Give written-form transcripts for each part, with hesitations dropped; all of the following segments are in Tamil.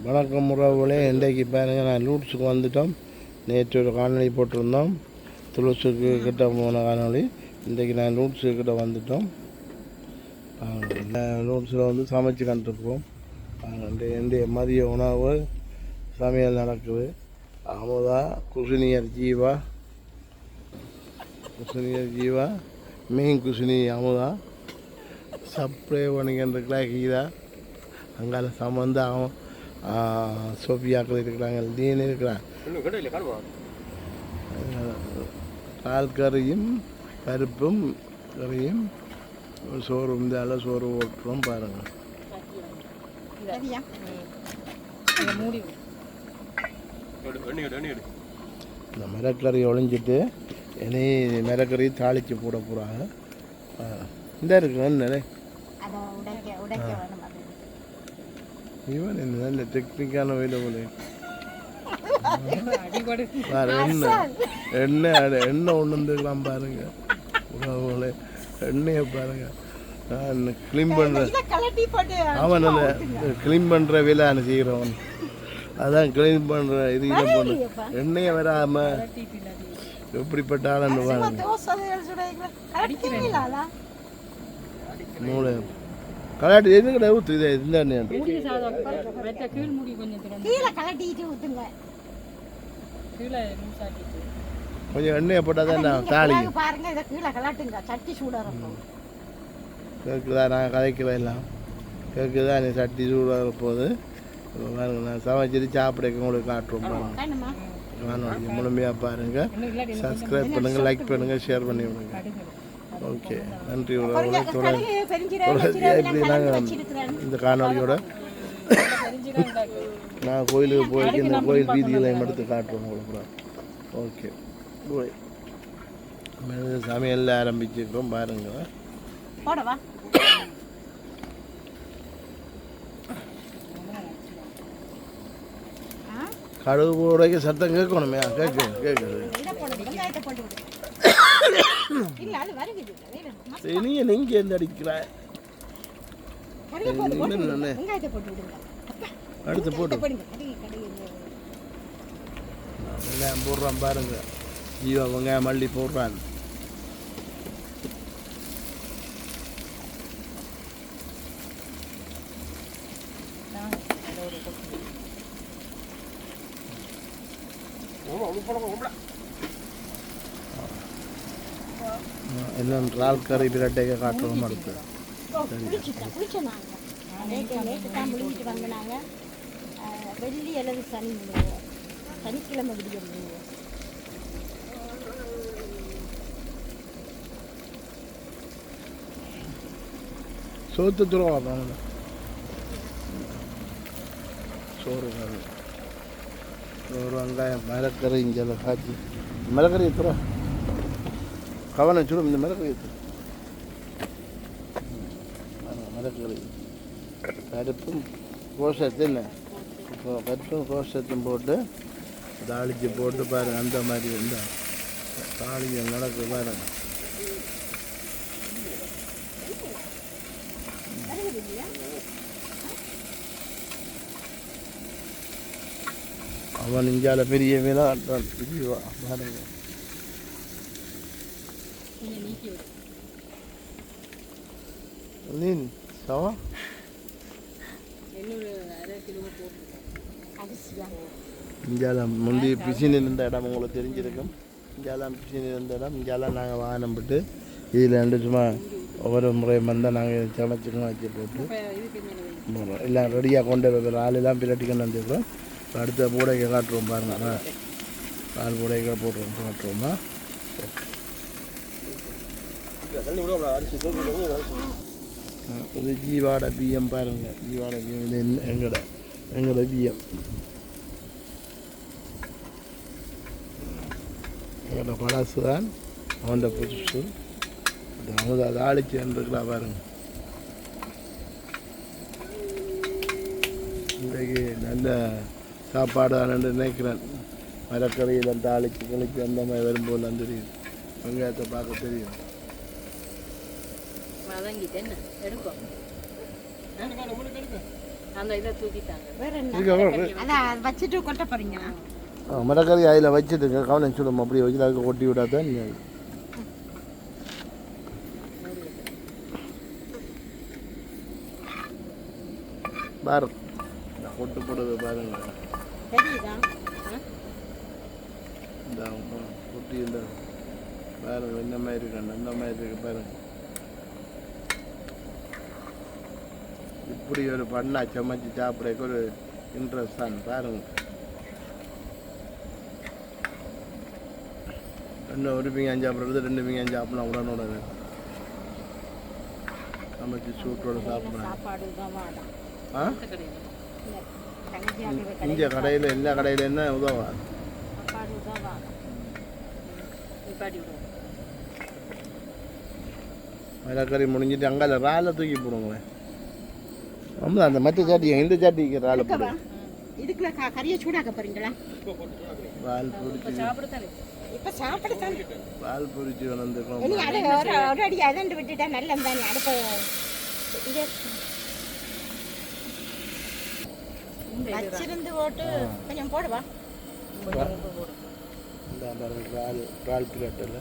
வணக்கம் உறவுகளே, இன்றைக்கு பாருங்கள் நான் லூட்ஸுக்கு வந்துட்டோம். நேற்று ஒரு காணொலி போட்டிருந்தோம், துளசுக்கு கிட்ட போன காணொலி. இன்றைக்கு நான் லூட்ஸு கிட்ட வந்துட்டோம். லூட்ஸில் வந்து சமைச்சு கண்டுருப்போம். இன்றைய மதிய உணவு சமையல் நடக்குது. அமுதா, குசினியர் ஜீவா, மீன் குசினி அமுதா, சப்ரே பண்ணிக்கிட்டு கீதா, அங்கால சம்மந்து அவன் சோஃபியாக்கள் இருக்கிறாங்க, தீன் இருக்கிறான். கால் கறியும் பருப்பும் கறியும் சோறு, இந்த சோறு ஓட்டுறோம் பாருங்கள். இந்த மிளக்கறி ஒழிஞ்சிட்டு இனி மிளக்கறி தாளித்து போட போகிறாங்க. இந்த இருக்கு என்ன இவன் நல்ல டெக்னிக்கான வேலை போல. எண்ணெய் ஒன்று வந்துக்கலாம் பாருங்க உறவுகளே, எண்ணெயை பாருங்க. நான் கிளீன் பண்ணுறேன், அவன் அந்த கிளீன் பண்ணுற வேலை செய்கிறவன், அதான் கிளீன் பண்ணுற இது இதை போட்டு எண்ணெயை வராமல் எப்படிப்பட்ட ஆளுன்னு பாருங்க. மூளை கலாட்டி எதுக்கிட்ட ஊற்று இதை இந்த கொஞ்சம் எண்ணெயை போட்டால் தான் தாலி கேட்குதா. நான் கதைக்கிறேன் எல்லாம் கேட்குதா. நீ சட்டி சூடாக போகுது பாருங்க. நான் சமைச்சிட்டு சாப்பிட உங்களுக்கு காட்டுறோம் பாருங்க. முழுமையாக பாருங்கள், சப்ஸ்கிரைப் பண்ணுங்கள், லைக் பண்ணுங்கள், ஷேர் பண்ணி விடுங்க. ஓகே, நன்றி உறவுகளை. இப்படி நாங்கள் இந்த காணொலியோட நான் கோயிலுக்கு போயிட்டு இந்த கோயில் வீதிகளையும் எடுத்து காட்டுறோம் உங்களுக்கு. ஓகே, சமையல் ஆரம்பிச்சிருக்கோம் பாருங்க. கடுகு உடைக்க சத்தம் கேட்கணுமே, கேட்குது. நீங்க எந்த அடிக்கிறாய் அடுத்து போட்டு வெங்காயம் போடுறான் பாருங்க. ஜீவா வெங்காயம் மல்லி போடுறான். என்னென்றால் கறி பிரட்டையை காட்டுறோம். அடுத்து வெள்ளி அல்லது சனிக்கிழமை விடிய சோத்து துருவா சோறு ஒரு வெங்காயம் மிளக்கறி இங்கே காய்ச்சி மிளக்கறி எத்துறா கவனம் சுடும். இந்த மிளக்கறி மிளக்கறி பருப்பும் கோஷத்து என்ன இப்போ பருப்பும் கோஷத்தும் போட்டு தாளிச்சு போட்டு பாருங்க. அந்த மாதிரி இருந்தால் தாளிக்க நடக்கு பாருங்க. அவன் இங்கால பெரிய வேலை பிரிவா பாருங்க. சவா இங்கெல்லாம் முந்தி பிசின் இருந்த இடம் உங்களுக்கு தெரிஞ்சிருக்கும். இங்கெல்லாம் பிசின் இருந்த இடம். இங்கெல்லாம் நாங்கள் வாகனம் போட்டு இதில் ரெண்டு சும்மா ஒவ்வொரு முறையும் வந்தால் நாங்கள் சமைச்சிக்கணும் வச்சு போட்டு போகிறோம். எல்லாம் ரெடியாக கொண்டு வைக்கிற ஆளெல்லாம் பிரட்டி கொண்டு வந்துருக்கோம். அடுத்த பூடைக்க காட்டுறோம் பாருங்க. கால் பூடைக்க போட்டுருவோம் காட்டுறோமா. இது ஜீவாட பிஎம் பாருங்க. ஜீவாட பிஎம் இது எங்களோட பிஎம், எங்களோட பழசு தான். அவன் புதுசு அவங்க அதை ஆளிச்சு வந்துருக்கலாம் பாருங்க. இன்றைக்கு நல்ல சாப்பாடு தான் நினைக்கிறேன். மரக்கறியில் தாளிச்சு கிழிச்சு அந்த மாதிரி வரும்போது தான் தெரியும். வெங்காயத்தை பார்க்க தெரியும். அந்த இதை தூக்கிட்டாங்க. வேற என்ன இதுக்கு அதான் வச்சுட்டு கொட்ட போறீங்களா? மரக்கறி அதில் வச்சுட்டுங்க கவனம் சுடும் அப்படியே வச்சு அதுக்கு கொட்டி விடாதான் நீங்கள் பாருங்க கொட்டு போடுறது பாருங்க தெரியுதா? இந்த கொட்டி இந்த பாருங்க இந்த மாதிரி இருக்கணும் இந்த மாதிரி இருக்கு பாருங்க இப்படி ஒரு பண்ணா சமைச்சு சாப்பிட்றதுக்கு ஒரு இன்ட்ரெஸ்ட் தான் பாருங்க ரெண்டு ஒரு பிங்கான் சாப்பிட்றது 2 பிங்கான் சாப்பிடலாம் உடனோட சமைச்சு சூட்டோட சாப்பிட்றேன் சாப்பாடு தான் வாடா. ஆ தங்கச்சியாக இங்கே கடையில் எல்லா கடையில் என்ன உதவா சாப்பாடு தான் வாடா. நிப்பாட்டி விடுவோம். மரக்கறி முடிஞ்சிட்டு அங்கால ராலை தூக்கி போடுங்களேன் ஆமாம் அந்த மற்ற சாட்டி இந்த சாட்டிக்கு ராலை போடு இதுக்குள்ள கறியை சூடாக்க போறீங்களா? பால் பொரிச்சு சாப்பிடத்தானே இப்ப சாப்பிடத்தான் பால் பொரிச்சு வந்துருக்கோம் இனி அதை ஒரு அடி அதண்டு விட்டுட்டா நல்லது தானே. அடுத்த இங்கே வச்சிருந்து போட்டு கொஞ்சம் போடுவா. கொஞ்சம் உப்பு போடும். இந்த பாருங்க ரால் பிளேட்டில்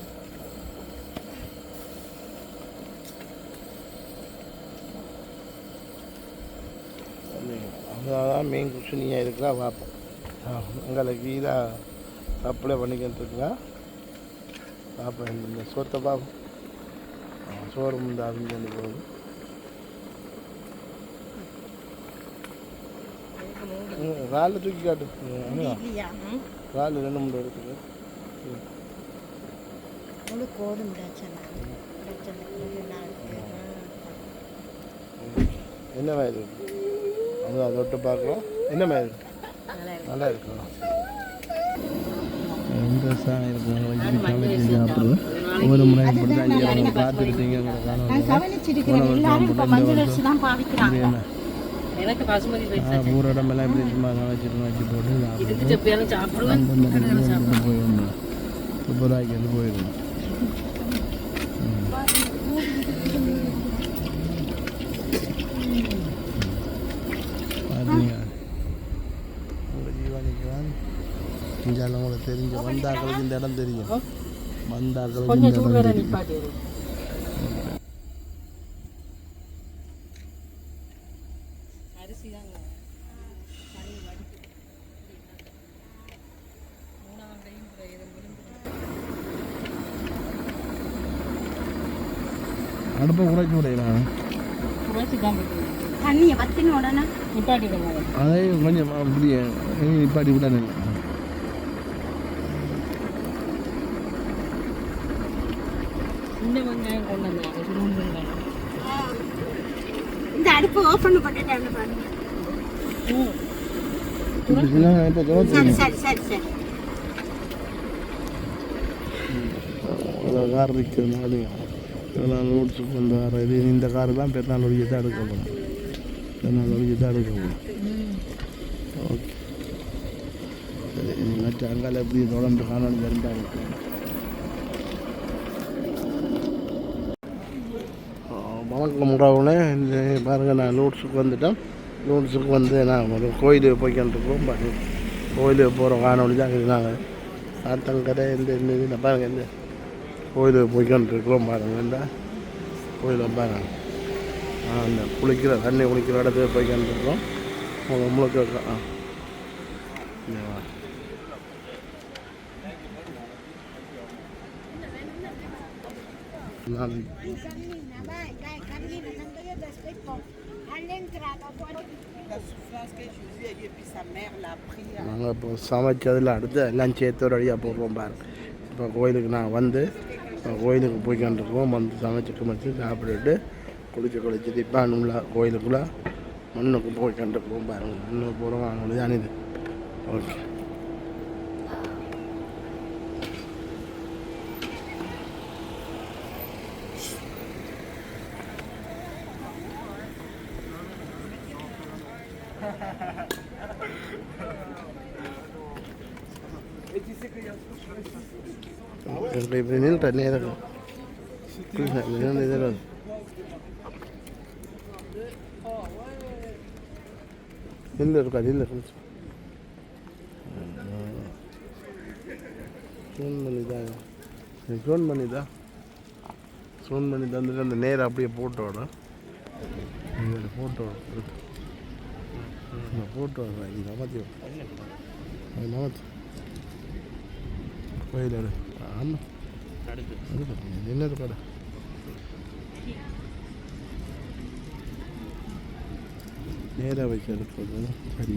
அங்கதான் மெயின் குஷனியாக இருக்கிறா பார்ப்போம் அங்கே கீழே சப்ளை பண்ணிக்கிட்டு இருக்கிறா பார்ப்போம் இந்த சோத்தை பார்ப்போம் சோறு முந்த அவிஞ்சு போகுது ராலில் தூக்கி காட்டு இல்லையா? ரால் 2 3 எடுத்துக்க முழு கோடும் என்ன மாதிரி இருக்கு அதை தொட்டு பார்க்கலாம் என்ன மாதிரி இருக்கு நல்லா இருக்கும் எந்த சாணம் இருக்கும் சாப்பிடுவோம் ஒவ்வொரு முறை இப்படி தான் இங்கே பார்த்துக்கிட்டீங்க எனக்கு பசுமதி ஊர் இடமெல்லாம் இப்படி சும்மா வச்சுட்டு வச்சு போட்டு இதுக்கு செப்பியாலும் சாப்பிடுவேன். போயிடணும் சூப்பராகி வந்து போயிடணும் பார்த்தீங்க உங்கள் ஜீவானிக்குவான் இஞ்சாலும் உங்களுக்கு தெரிஞ்ச வந்தாக்களுக்கு இந்த இடம் தெரியும் வந்தாக்களுக்கு இந்த கொஞ்சம் இடம் சூடு தெரியும் நிப்பாட்டி விடும். அரிசி தாங்க அடுப்பை குறைச்சி விடையிலாம் தண்ணியை வத்தின உடனே நிப்பாட்டிடுங்க. அதே கொஞ்சம் அப்படியே நிப்பாட்டி விட சின்ன வெங்காயம் கொண்டு வந்தாங்க சுருண்டு வெங்காயம். இந்த அடுப்பு ஓப்பன் பண்ணிட்டாங்க பாருங்க. இப்போ சரி சரி சரி சரி கார் இருக்கிறதுனால இதெல்லாம் நோட்ஸுக்கு வந்து வர இது இந்த காரு தான் பெருநாள் ஒழிய தான் எடுக்க போகணும் பெருநாள் ஒழிய தான் எடுக்க போகணும் ஓகே சரி மற்ற அங்கால எப்படி தொடர்ந்து காணொலி இருந்தாங்க வணக்கம் உறவுனே இந்த பாருங்கள் நான் லூட்ஸுக்கு வந்துட்டேன் லூட்ஸுக்கு வந்து நான் ஒரு கோயிலுக்கு போய்க்கிட்டுருக்கோம் கோயிலுக்கு போகிற காணொலி தான் இது நாங்கள் சாத்தங்கரை இந்த இதில் பாருங்கள் இந்த கோயிலுக்கு போய்க்கிட்டுருக்குறோம் பாருங்கள் இந்த கோயிலில் பாருங்கள் அந்த குளிக்கிற தண்ணி குளிக்கிற இடத்துக்கு போய்க்கிட்டுருக்கோம் முழுக்க நான் நாங்கள் இப்போ சமைச்சதில் அடுத்து எல்லாம் சேர்த்து ஒரு வழியாக போடுறோம் பாருங்க இப்போ கோயிலுக்கு நான் வந்து கோயிலுக்கு போய்க்கிட்டுருக்கோம் வந்து சமைச்சு சாப்பிட்டுட்டு குளிச்சுட்டு இப்போ உள்ள கோயிலுக்குள்ளே மண்ணுக்கு போய்க்கிட்டுருக்கோம் பாருங்கள் மண்ணுக்கு போகிறோம் அவங்களுக்கு தான் இது ஓகே இப்படி நின்று நேரம் நின்று இல்லை இருக்காது இல்லை ஃபோன் பண்ணி தந்துட்டு அந்த நேரம் அப்படியே ஃபோட்டோ இது நமத்தி கோயில் ஆமாம் என்ன கடை நேராக வச்சு எடுக்கிறது சரி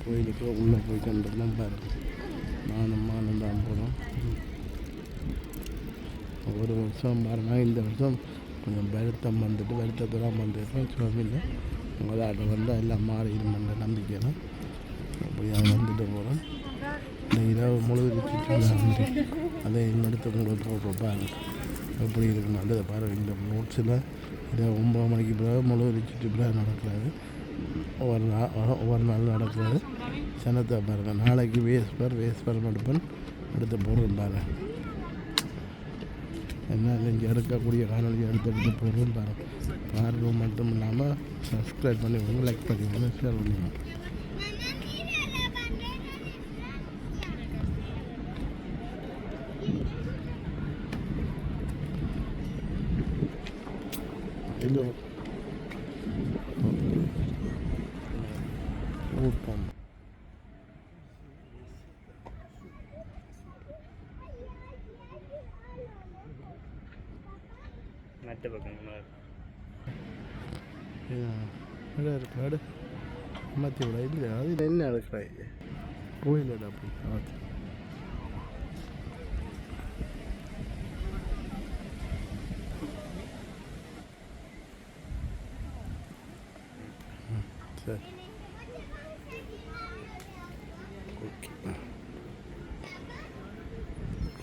கோயிலுக்கு உள்ளே போய் கண்டுலாம் பாரு மானம் தான் போகிறோம் ஒரு வருஷம் பாருங்க இந்த வருஷம் கொஞ்சம் வருத்தத்தெல்லாம் வந்துட்டு சுவாமியில் உங்களாட்ட வந்து எல்லாம் மாறிடுமென்ற நம்பிக்கை தான் அப்படி வந்துட்டு போகிறோம் இந்த இரவு முழுவதும் அதை இன்னொருத்த உங்களுக்கு போடுறப்பாரு எப்படி இருக்குன்னு அதை பாருங்கள் இந்த நோட்ஸில் இதை 9 மணிக்கு பிறகு முழுவதும் சுற்றுப்பிறகு நடக்கிறாரு ஒவ்வொரு நாள் நடக்கிறாரு சனத்தை பாருங்கள் நாளைக்கு வேஸ்பர் மடுப்பன் அடுத்த போடுறோம் பாருங்கள் என்ன இங்கே எடுக்கக்கூடிய காணொலி எடுத்து போடுறோம் பாருங்கள் மட்டும் இல்லாமல் சப்ஸ்கிரைப் பண்ணி விடுங்க லைக் பண்ணி விடுங்க ஷேர் பண்ணிடுங்க இல்லை ஊட்டம் மற்ற பக்கம் இருக்காடு மாற்றி விட இல்லை அது என்ன எடுக்கிறாய் கோயிலடா அப்படி சரி ஓகே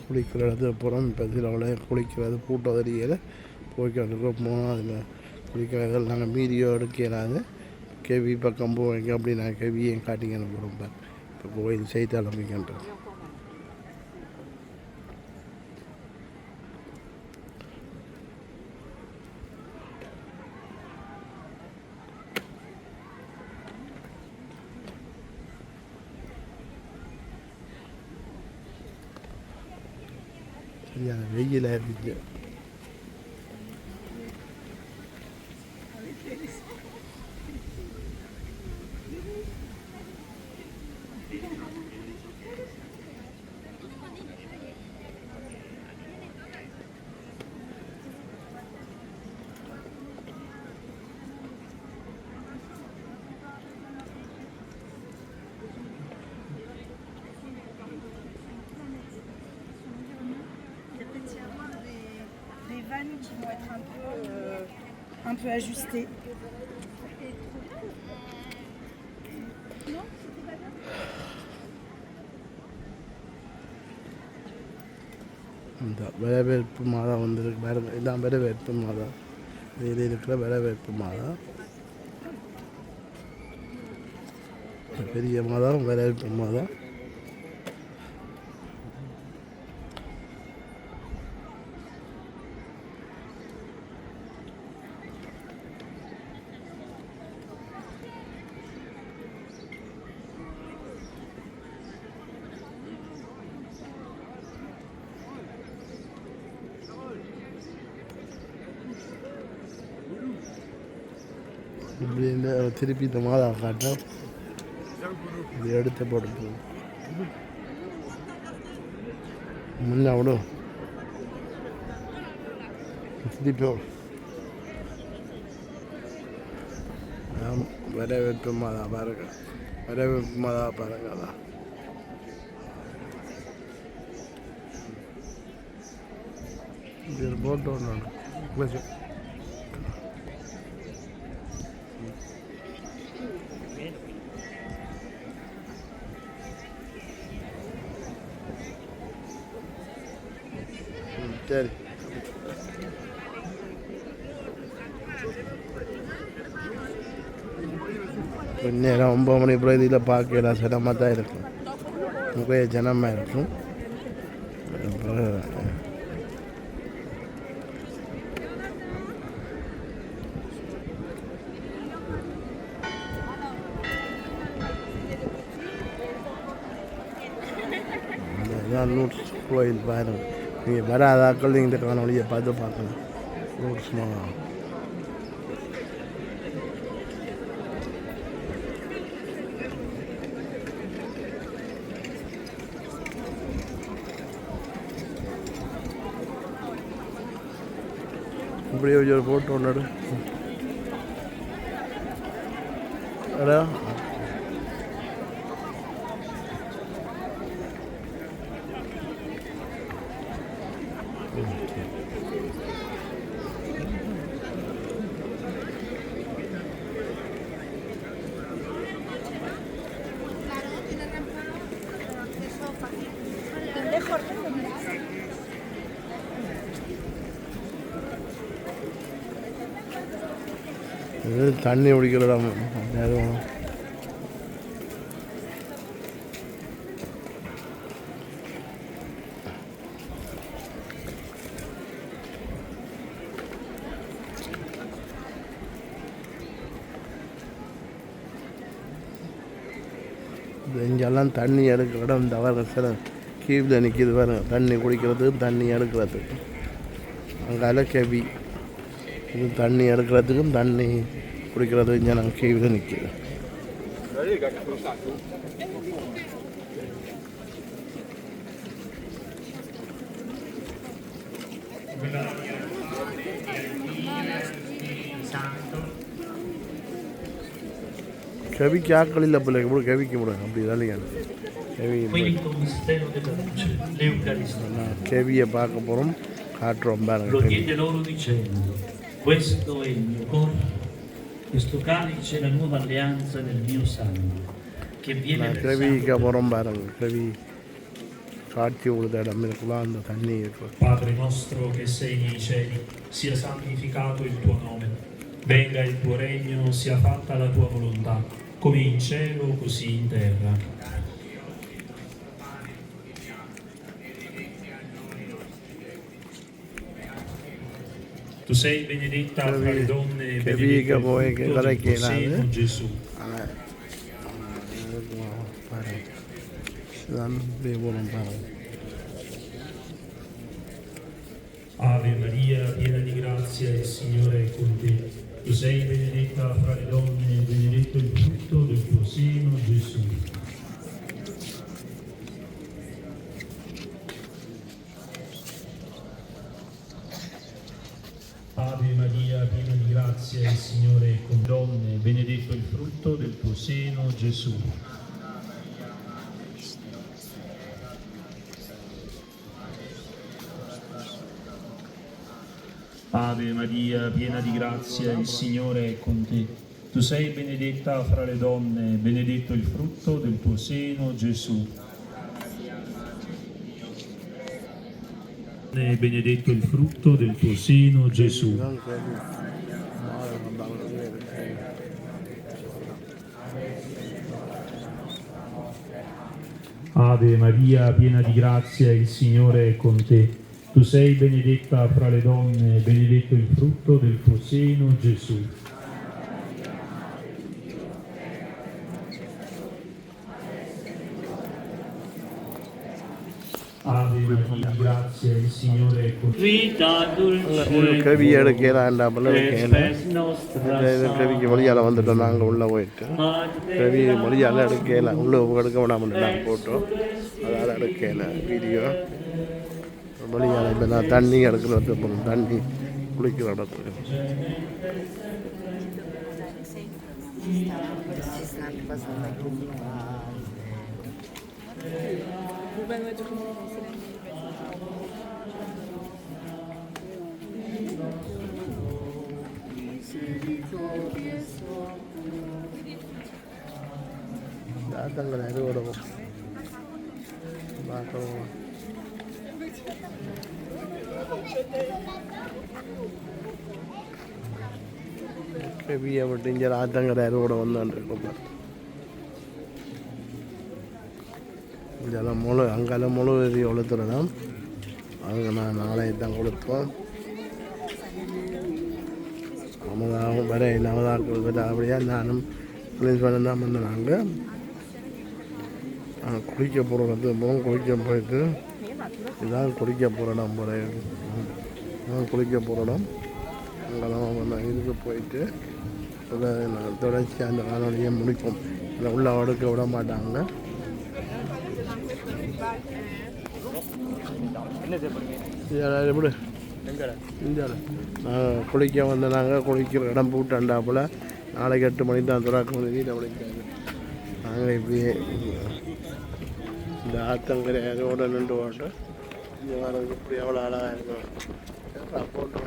குளிக்கிறது அப்புறம் இப்போ சில குளிக்கிறது பூட்டதறியில் போய்க்கிட்டு போனோம் அதில் குளிக்கிறது நாங்கள் வீடியோ எடுக்கிறாது கேவி பக்கம் போவீங்க அப்படி நான் கேவியை காட்டிங்கன்னு போகிறோம் இப்போ கோயில் செய்து ஆரம்பிக்கின்றோம் சரியான வெயிலாக இருந்துச்சு des vannes qui vont être un peu ajustées. இந்த வரவேற்பு மாதம் வந்துருக்கு வேறு இதான் வரவேற்பு மாதம் இதில் இருக்கிற வரவேற்பு மாதம் பெரிய மாதம் வரவேற்பு மாதம் இப்படி இந்த திருப்பி இந்த மாதம் காட்டும் இது எடுத்து போட்டு முன்ன விடும் திருப்பி வரவேற்பு மாதா பாருங்க வரவேற்பு மாதா பாருங்க அதான் இது போட்டு ஒன்று சரி கொஞ்ச நேரம் 9 மணி பிறகு இதில் பார்க்கலாம் சிரமமாக தான் இருக்கும் நிறைய ஜனமாக இருக்கும் இதுதான் நூட்ஸ் கோயில் பாருங்க. நீங்கள் வராதாக்கள் நீங்கள் இந்த காணொலியை பார்த்து பார்க்கலாம். நூட்ஸ் மகால் இப்படியே ஒரு போட்டோ ஒன்று அடா இது தண்ணி குடிக்கிறதா நேரம் இங்கெல்லாம் தண்ணி எடுக்க இடம் தவிர சில கீவில் நிற்கிது பாருங்க. தண்ணி குடிக்கிறது தண்ணி எடுக்கிறதுக்கு அங்கால கெவி இது தண்ணி எடுக்கிறதுக்கும் தண்ணி குடிக்கிறது இங்கே நாங்கள் கீவில் நிற்கிது. கவிக்கு ஆக்கள் இல்லை பிள்ளை கூட கவிக்க முடியும் அப்படி இல்லைங்க. கவியை பார்க்க போகிறோம் காட்டுறோம் பாருங்க. Questo è il mio corpo, questo calice è la nuova alleanza del mio sangue, che viene கவிக்க போகிறோம் பாருங்க. கவி காட்சி கொடுத்த இடம் இருக்கலாம் அந்த தண்ணி இருக்கும். Padre nostro che sei nei cieli, sia santificato il tuo nome, venga il tuo regno, sia fatta la tua volontà, come in cielo così in terra. Tu sei benedetta fra le donne e benedetto il frutto del tuo seno, Gesù. Ave Maria, piena di grazia, il Signore è con te. Tu sei benedetta fra le donne e benedetto il frutto del tuo seno, Gesù. Ave Maria, piena di grazia, il Signore è con donne, benedetto il frutto del tuo seno, Gesù. Ave Maria, piena di grazia, il Signore è con te. Tu sei benedetta fra le donne, benedetto il frutto del tuo seno, Gesù. Benedetto il frutto del tuo seno, Gesù. Ave Maria, piena di grazia, il Signore è con te. Tu sei benedetta fra le donne, benedetto il frutto del tuo seno, Gesù. Ave Maria, grazia, il Signore è con te. Vita Kavi dulce எடுக்கிறாண்டாமல் spes nostra கவிக்கு வழியால் வந்துட்டோம். நாங்கள் உள்ளே போயிட்டு கவி வழியால் எடுக்கல, உள்ளே எடுக்க விடாமல் நாங்கள் போட்டோம். அதால் எடுக்கல வீடியோ வழியால். இப்போ நான் தண்ணி எடுக்கிறது போகணும், தண்ணி குளிக்கிற இடத்துக்கு. தாத்தங்கள் அறுவடவும் பார்க்கவும். கவியை விட்டு இங்கே ஆத்தங்கரை அறுவடை வந்துருக்கோம். இதெல்லாம் முழு அங்கெல்லாம் முழு எரி கொளுத்துறோம். அங்கே நான் நாளைக்கு தான் கொளுத்தோம். அமதாகவும் வர நவதாக்கள் வர அப்படியா நானும் பிரின்ஸ்பல் தான் வந்து நாங்கள் குளிக்க போகிறோம். குளிக்க போயிட்டு இதுதான் குளிக்க போகிற இடம் போல இதுதான் குளிக்க போகிற இடம். அங்கெல்லாம் இதுக்கு போயிட்டு நாங்கள் தொடர்ச்சி அந்த காணொலியை முடிப்போம். அதில் உள்ள அடுக்க விட மாட்டாங்க. எப்படி இந்தியாவில் நாங்கள் குளிக்க வந்து நாங்கள் குளிக்கிற இடம் போட்டாண்டாப்புல நாளைக்கு 8 மணிக்கு தான் துறாக்க வீட்டை குளிக்காது. நாங்கள் இப்படியே இந்த ஆத்தங்கரையோட நின்று போட்டு இங்கே வரது இப்படி எவ்வளோ அழகாக இருக்கும். போட்டு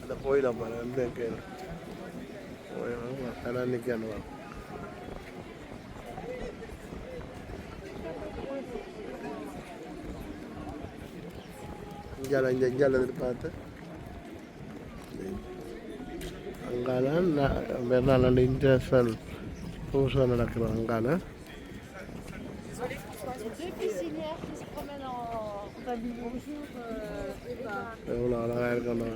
அந்த கோயிலை பாரு எந்த கோயில் நிற்கான்னு வரும். இஞ்சால எதிர்பார்த்து அங்கால பெருநாள் இன்டர்நேஷ்னல் பூசை நடக்கிறோம். அங்கால எவ்வளோ அழகாக இருக்கணும்.